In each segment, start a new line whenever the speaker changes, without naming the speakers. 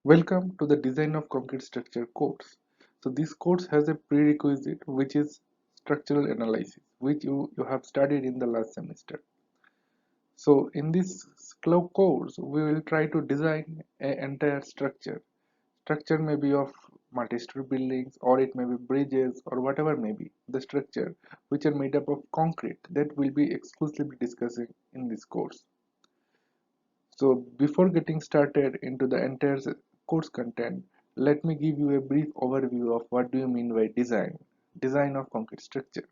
Welcome to the Design of Concrete Structure course. So this course has a prerequisite which is structural analysis, which you have studied in the last semester. So in this course, we will try to design an entire structure. Structure may be of multi-story buildings, or it may be bridges, or whatever may be the structure which are made up of concrete that we'll be exclusively discussing in this course. So before getting started into the entire course content, let me give you a brief overview of what do you mean by design of concrete structure.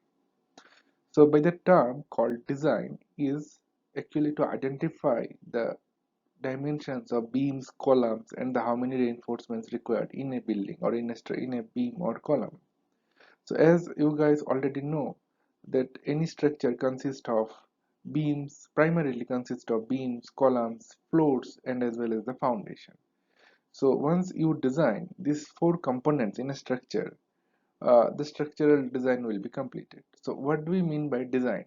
So by the term called design is actually to identify the dimensions of beams, columns, and the how many reinforcements required in a building or in a beam or column. So as you guys already know that any structure consists of primarily consists of beams, columns, floors, and as well as the foundation. So once you design these four components in a structure, the structural design will be completed. So what do we mean by design?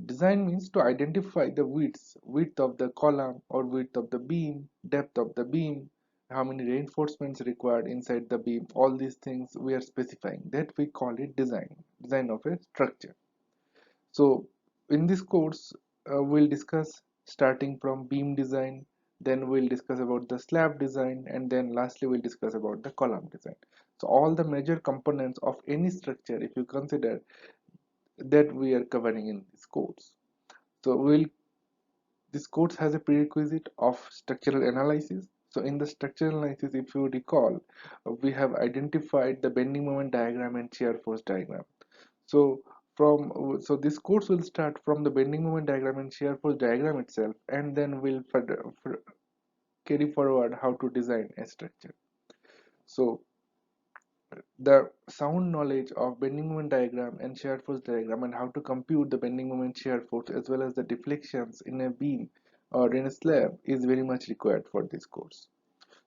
Design means to identify the width of the column or width of the beam, depth of the beam, how many reinforcements required inside the beam. All these things we are specifying. That we call it design of a structure. So in this course, we'll discuss starting from beam design, then we'll discuss about the slab design, and then lastly we'll discuss about the column design. So all the major components of any structure, if you consider, that we are covering in this course. So this course has a prerequisite of structural analysis. So in the structural analysis, if you recall, we have identified the bending moment diagram and shear force diagram. So so this course will start from the bending moment diagram and shear force diagram itself, and then we'll carry forward how to design a structure. So the sound knowledge of bending moment diagram and shear force diagram and how to compute the bending moment shear force as well as the deflections in a beam or in a slab is very much required for this course.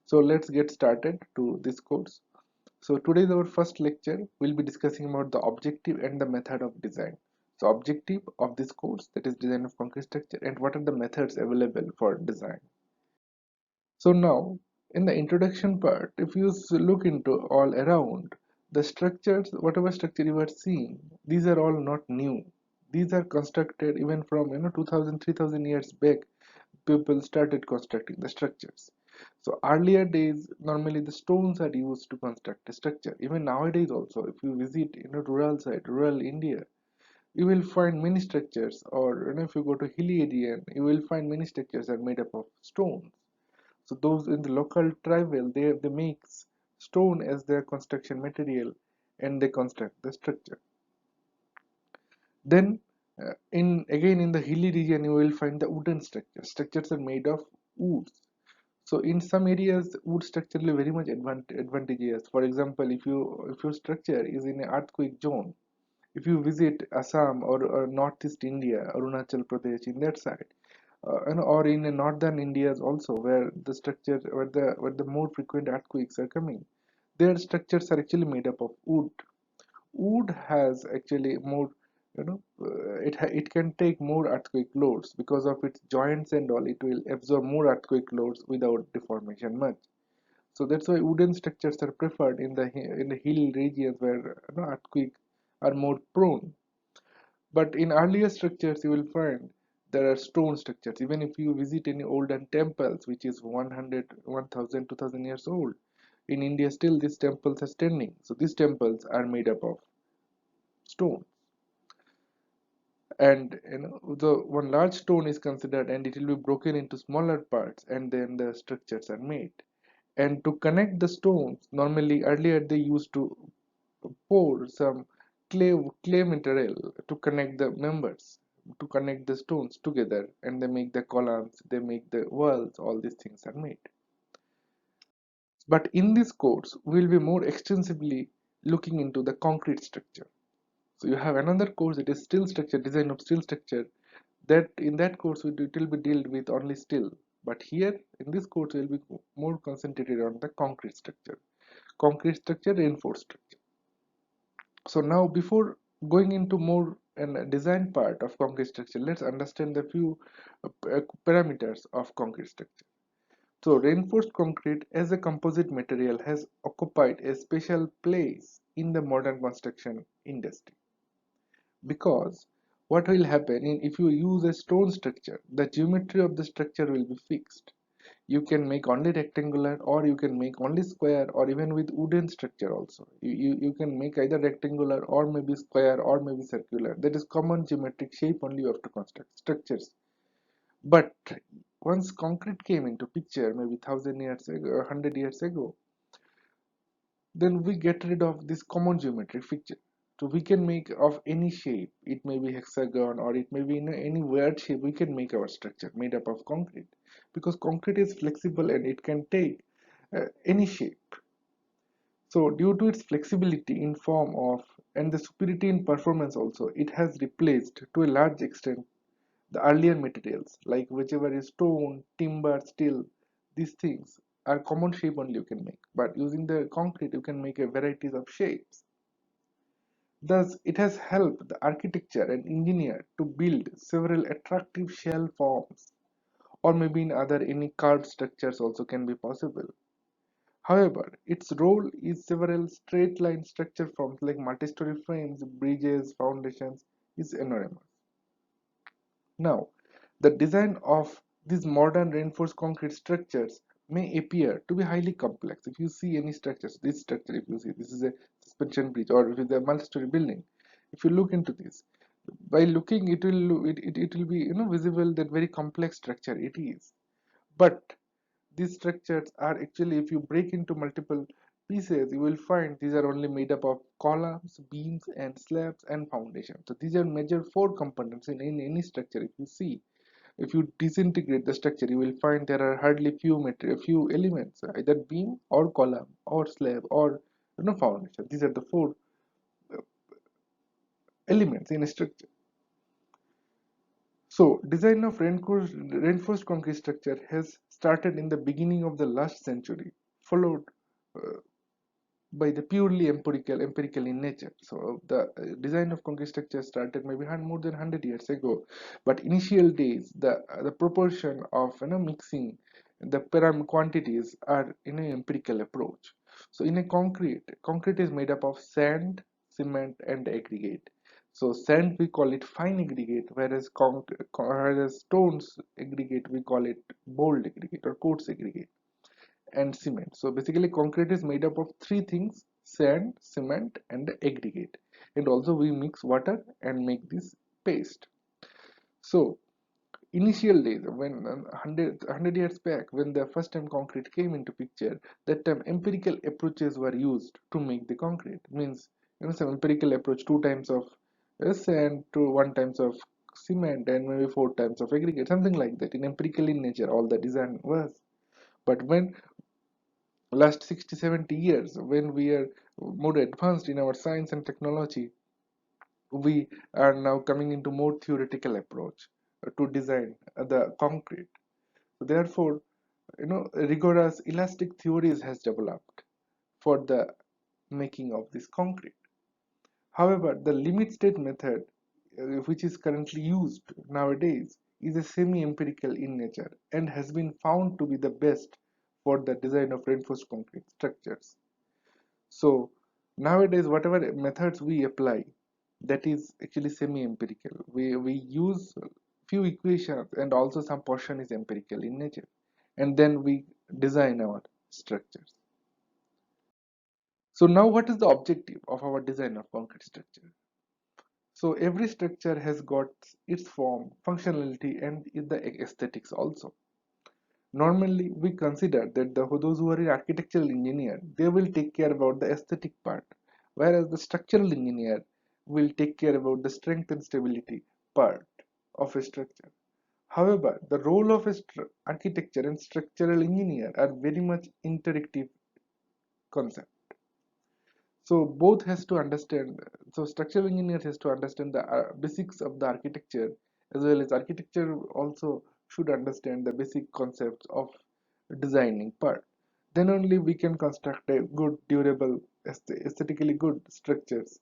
So let's get started to this course. So today's our first lecture. We'll be discussing about the objective and the method of design. So objective of this course, that is design of concrete structure, and what are the methods available for design. So now, in the introduction part, if you look into all around, the structures, whatever structure you are seeing, these are all not new. These are constructed even from 2000, 3000 years back. People started constructing the structures. So earlier days, normally the stones are used to construct a structure. Even nowadays also, if you visit rural side, rural India, you will find many structures, or if you go to hilly area, you will find many structures are made up of stones. So those in the local tribal, they make stone as their construction material, and they construct the structure. Then in again in the hilly region, you will find the wooden structures. Structures are made of woods. So in some areas, wood structure is very much advantageous. For example, if your structure is in an earthquake zone, if you visit Assam or Northeast India, Arunachal Pradesh, in that side, or in northern India also, where the structure where the more frequent earthquakes are coming, their structures are actually made up of wood. Wood has actually more, it can take more earthquake loads because of its joints and all. It will absorb more earthquake loads without deformation much. So that's why wooden structures are preferred in the hill regions where earthquake are more prone. But in earlier structures, you will find there are stone structures. Even if you visit any olden temples, which is 100, 1000, 2000 years old, in India still these temples are standing. So these temples are made up of stone. And the one large stone is considered, and it will be broken into smaller parts, and then the structures are made. And to connect the stones, normally earlier they used to pour some clay material to connect the members, to connect the stones together, and they make the columns, they make the walls, all these things are made. But in this course, we'll be more extensively looking into the concrete structure. So you have another course, it is steel structure, design of steel structure. That in that course it will be dealt with only steel. But here in this course we'll be more concentrated on the concrete structure, reinforced structure. So now before going into more and design part of concrete structure, let's understand the few parameters of concrete structure. So reinforced concrete as a composite material has occupied a special place in the modern construction industry, because what will happen if you use a stone structure, the geometry of the structure will be fixed. You can make only rectangular, or you can make only square, or even with wooden structure also. You can make either rectangular or maybe square or maybe circular. That is common geometric shape only you have to construct structures. But once concrete came into picture, maybe 1,000 years ago or 100 years ago, then we get rid of this common geometric fixture. So we can make of any shape. It may be hexagon, or it may be in any weird shape. We can make our structure made up of concrete, because concrete is flexible and it can take any shape. So due to its flexibility in form of and the superiority in performance also, it has replaced to a large extent the earlier materials, like whichever is stone, timber, steel. These things are common shape only you can make, but using the concrete you can make a varieties of shapes. Thus it has helped the architecture and engineer to build several attractive shell forms, or maybe in other any curved structures also can be possible. However, its role is several straight line structure forms like multi-story frames, bridges, foundations is enormous. Now, the design of these modern reinforced concrete structures may appear to be highly complex. If you see any structures, this structure, if you see this is a suspension bridge, or if it's a multi-story building, if you look into this, by looking it will be visible that very complex structure it is. But these structures are actually, if you break into multiple pieces, you will find these are only made up of columns, beams, and slabs and foundation. So these are major four components in any structure. If you see, if you disintegrate the structure, you will find there are hardly few elements, either beam or column or slab or foundation. These are the four elements in a structure. So, design of reinforced concrete structure has started in the beginning of the last century, followed uh, by the purely empirical in nature. So the design of concrete structure started maybe more than 100 years ago, but initial days the proportion of mixing the param quantities are in an empirical approach. So in a concrete is made up of sand, cement, and aggregate. So sand we call it fine aggregate, whereas stones aggregate we call it bold aggregate or coarse aggregate, and cement. So basically concrete is made up of three things: sand, cement, and aggregate. And also we mix water and make this paste. So initial days, when 100 years back, when the first time concrete came into picture, that time empirical approaches were used to make the concrete. Means some empirical approach, two times of sand to one times of cement and maybe four times of aggregate, something like that. In empirical in nature all the design was. But when last 60 70 years, when we are more advanced in our science and technology, we are now coming into more theoretical approach to design the concrete. Therefore, rigorous elastic theories has developed for the making of this concrete. However, the limit state method, which is currently used nowadays, is a semi-empirical in nature and has been found to be the best for the design of reinforced concrete structures. So nowadays, whatever methods we apply, that is actually semi-empirical. We use few equations, and also some portion is empirical in nature, and then we design our structures. So now, what is the objective of our design of concrete structure? So every structure has got its form, functionality, and the aesthetics also. Normally, we consider that those who are an architectural engineer, they will take care about the aesthetic part, whereas the structural engineer will take care about the strength and stability part of a structure. However, the role of a architecture and structural engineer are very much interactive concept. So both has to understand. So structural engineers has to understand the basics of the architecture, as well as architecture also should understand the basic concepts of designing part. Then only we can construct a good, durable, aesthetically good structures.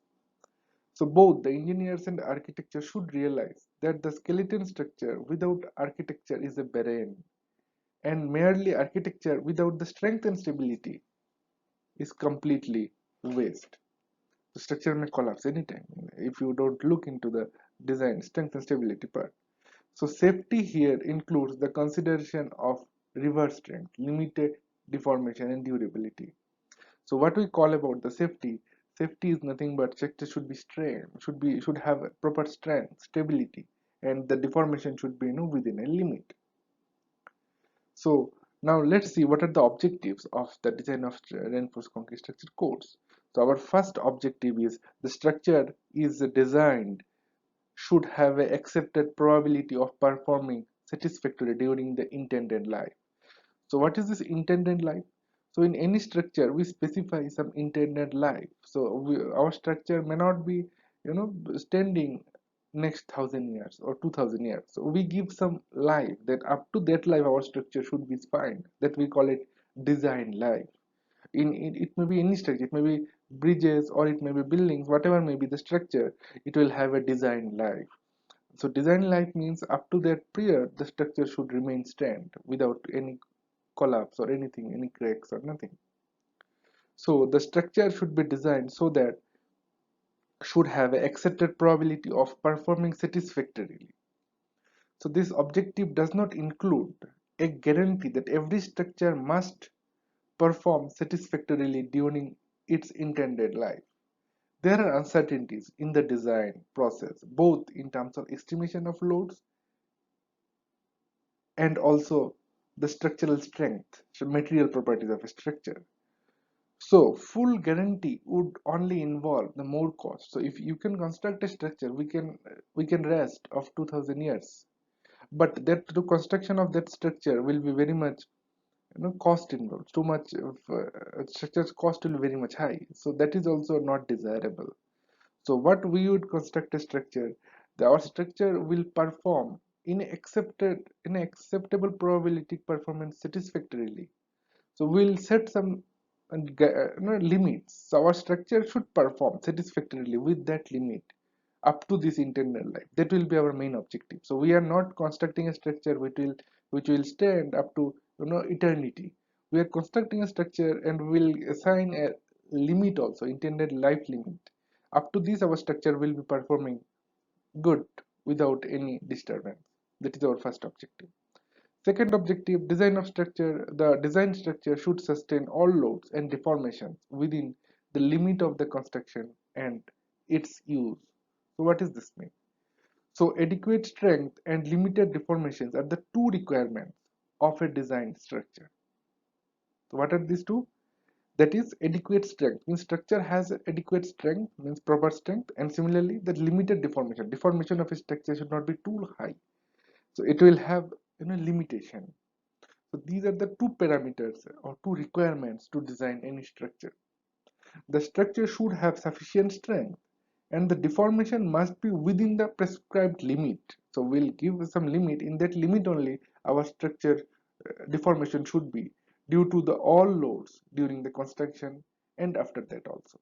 So both the engineers and architecture should realize that the skeleton structure without architecture is a barren, and merely architecture without the strength and stability is completely waste. The structure may collapse anytime if you don't look into the design strength and stability part. So safety here includes the consideration of reverse strength, limited deformation and durability. So what we call about the safety, safety is nothing but structure should be strength, should have a proper strength, stability, and the deformation should be within a limit. So now let's see what are the objectives of the design of reinforced concrete structure codes. So our first objective is the structure is designed should have an accepted probability of performing satisfactorily during the intended life. So what is this intended life? So in any structure we specify some intended life. So our structure may not be standing next 1,000 years or 2,000 years. So we give some life that up to that life our structure should be fine. That we call it design life. In it may be any structure, it may be bridges or it may be buildings, whatever may be the structure, it will have a design life. So design life means up to that period the structure should remain stand without any collapse or anything, any cracks or nothing. So the structure should be designed so that should have an accepted probability of performing satisfactorily. So this objective does not include a guarantee that every structure must perform satisfactorily during its intended life. There are uncertainties in the design process, both in terms of estimation of loads and also the structural strength, so material properties of a structure. So full guarantee would only involve the more cost. So if you can construct a structure, we can rest of 2,000 years, but that the construction of that structure will be very much cost involved. Too much of structure's cost will be very much high. So that is also not desirable. So what we would construct a structure, our structure will perform in acceptable probability performance satisfactorily. So we'll set some limits. So our structure should perform satisfactorily with that limit up to this intended life. That will be our main objective. So we are not constructing a structure which will stand up to eternity. We are constructing a structure and will assign a limit also, intended life limit. Up to this our structure will be performing good without any disturbance. That is our first objective. Second objective, design of structure. The design structure should sustain all loads and deformations within the limit of the construction and its use. So what does this mean? So adequate strength and limited deformations are the two requirements of a design structure. So what are these two? That is adequate strength means structure has adequate strength means proper strength, and similarly the limited deformation of a structure should not be too high. So it will have limitation. So these are the two parameters or two requirements to design any structure. The structure should have sufficient strength and the deformation must be within the prescribed limit. So we'll give some limit. In that limit only our structure deformation should be due to the all loads during the construction and after that also.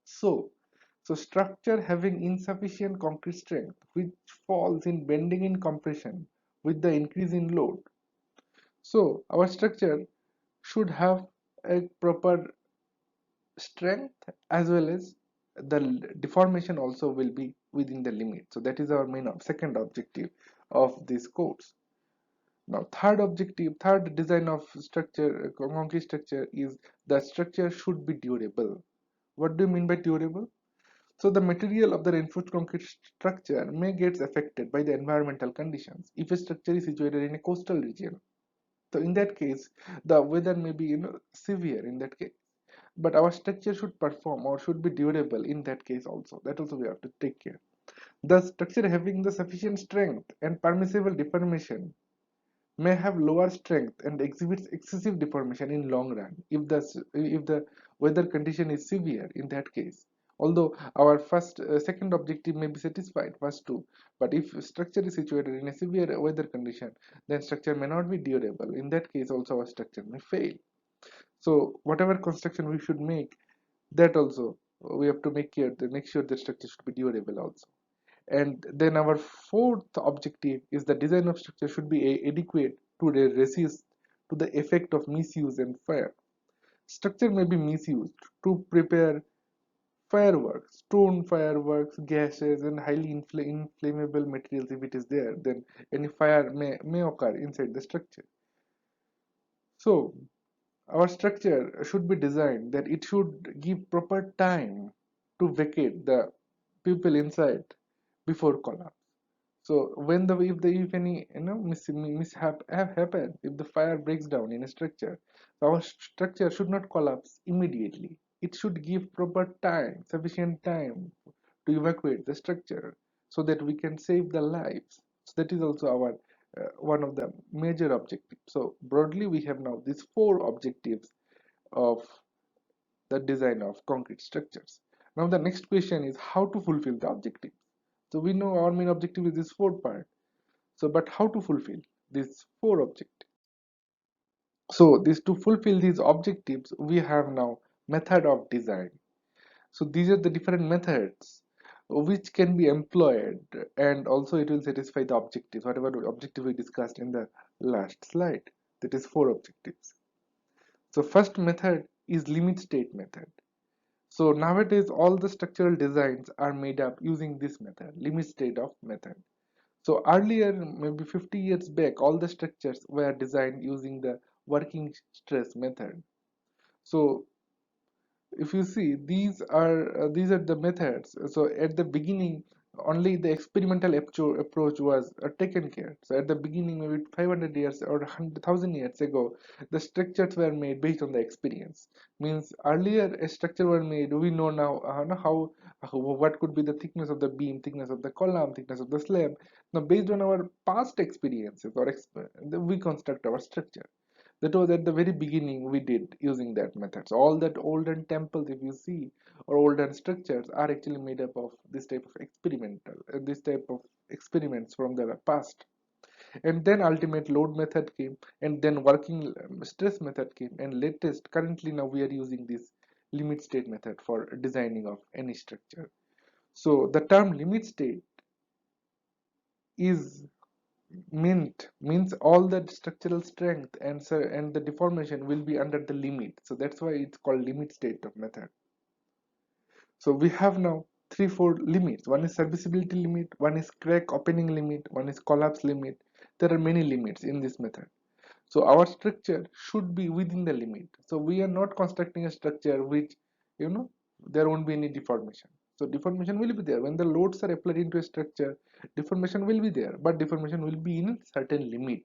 So structure having insufficient concrete strength which falls in bending in compression with the increase in load. So our structure should have a proper strength as well as the deformation also will be within the limit. So that is our main second objective of these codes. Now third design of structure, concrete structure, is the structure should be durable. What do you mean by durable? So the material of the reinforced concrete structure may get affected by the environmental conditions if a structure is situated in a coastal region. So in that case, the weather may be severe in that case, but our structure should perform or should be durable in that case also. That also we have to take care. The structure having the sufficient strength and permissible deformation may have lower strength and exhibits excessive deformation in long run if the weather condition is severe in that case. Although our second objective may be satisfied, first two, but if structure is situated in a severe weather condition, then structure may not be durable. In that case also our structure may fail. So whatever construction we should make, that also we have to make sure the structure should be durable also. And then our fourth objective is the design of structure should be adequate to resist to the effect of misuse and fire. Structure may be misused to prepare fireworks, stone fireworks, gases, and highly inflammable materials. If it is there, then any fire may occur inside the structure. So, our structure should be designed that it should give proper time to vacate the people inside before collapse. So when the if any mishap have happened, if the fire breaks down in a structure, so our structure should not collapse immediately. It should give proper time, sufficient time to evacuate the structure so that we can save the lives. So that is also our one of the major objectives. So broadly, we have now these four objectives of the design of concrete structures. Now the next question is how to fulfill the objective. So we know our main objective is this fourth part. So but how to fulfill these four objectives? So this to fulfill these objectives, we have now method of design. So these are the different methods which can be employed, and also it will satisfy the objectives, whatever objective we discussed in the last slide. That is four objectives. So first method is limit state method. So nowadays all the structural designs are made up using this method, limit state of method. So earlier, maybe 50 years back, all the structures were designed using the working stress method. So if you see, these are the methods. So at the beginning, only the experimental approach was taken care. So at the beginning, maybe 500 years or 1,000 years ago, the structures were made based on the experience. Means earlier a structure were made. We know now what could be the thickness of the beam, thickness of the column, thickness of the slab. Now based on our past experiences we construct our structure. That was at the very beginning we did using that method. So all that olden temples, if you see, or olden structures are actually made up of this type of this type of experiments from the past. And then ultimate load method came, and then working stress method came, and latest currently now we are using this limit state method for designing of any structure. So the term limit state is means all the structural strength and the deformation will be under the limit. So that's why it's called limit state of method. So we have now four limits. One is serviceability limit, one is crack opening limit, one is collapse limit. There are many limits in this method. So our structure should be within the limit. So we are not constructing a structure which, you know, there won't be any deformation. So deformation will be there. When the loads are applied into a structure, deformation will be there, but deformation will be in a certain limit.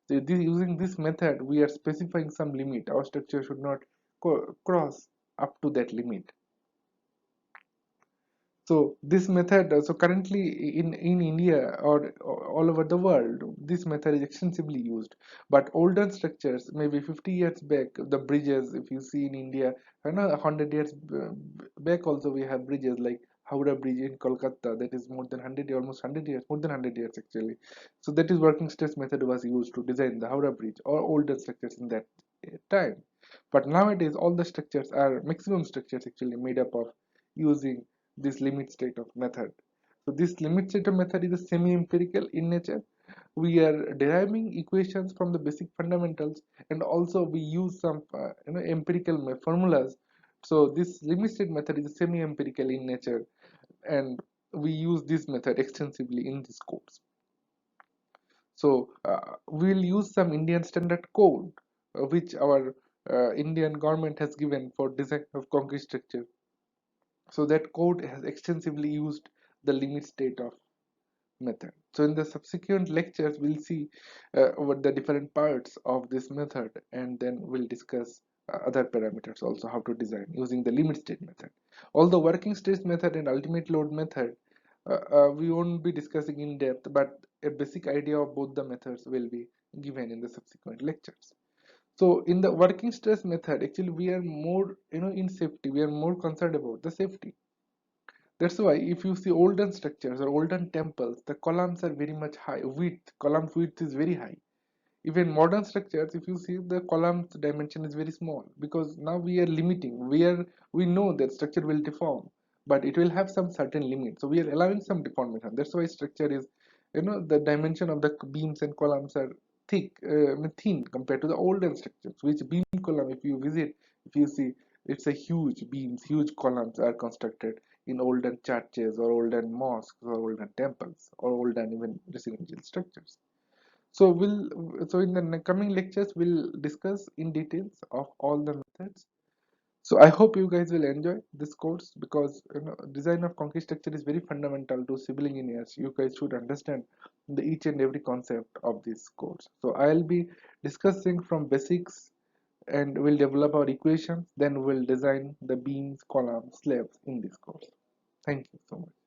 So using this method, we are specifying some limit. Our structure should not cross up to that limit. So this method, so currently in India or all over the world, this method is extensively used. But older structures, maybe 50 years back, the bridges, if you see in India, I know 100 years back also we have bridges like Howrah Bridge in Kolkata, that is more than 100, almost 100 years, more than 100 years actually. So that is working stress method was used to design the Howrah Bridge or older structures in that time. But nowadays all the structures are maximum structures actually made up of using this limit state of method. So this limit state of method is a semi-empirical in nature. We are deriving equations from the basic fundamentals, and also we use some empirical formulas. So this limit state method is semi-empirical in nature, and we use this method extensively in this course. So we'll use some Indian standard code, which our Indian government has given for design of concrete structure. So that code has extensively used the limit state of method. So in the subsequent lectures, we'll see what the different parts of this method, and then we'll discuss other parameters also, how to design using the limit state method. Although working stress method and ultimate load method, we won't be discussing in depth, but a basic idea of both the methods will be given in the subsequent lectures. So in the working stress method, actually we are more, in safety, we are more concerned about the safety. That's why if you see olden structures or olden temples, the columns are very much high. Column width is very high. Even modern structures, if you see, the column dimension is very small, because now we are limiting. We know that structure will deform, but it will have some certain limit. So we are allowing some deformation. That's why structure is, the dimension of the beams and columns are thin compared to the olden structures. Which beam column, if you visit, if you see, it's a huge beams, huge columns are constructed in olden churches or olden mosques or olden temples or olden even residential structures. So in the coming lectures we'll discuss in details of all the methods. So I hope you guys will enjoy this course, because design of concrete structure is very fundamental to civil engineers. You guys should understand the each and every concept of this course. So I'll be discussing from basics, and we'll develop our equations, then we'll design the beams, columns, slabs in this course. Thank you so much.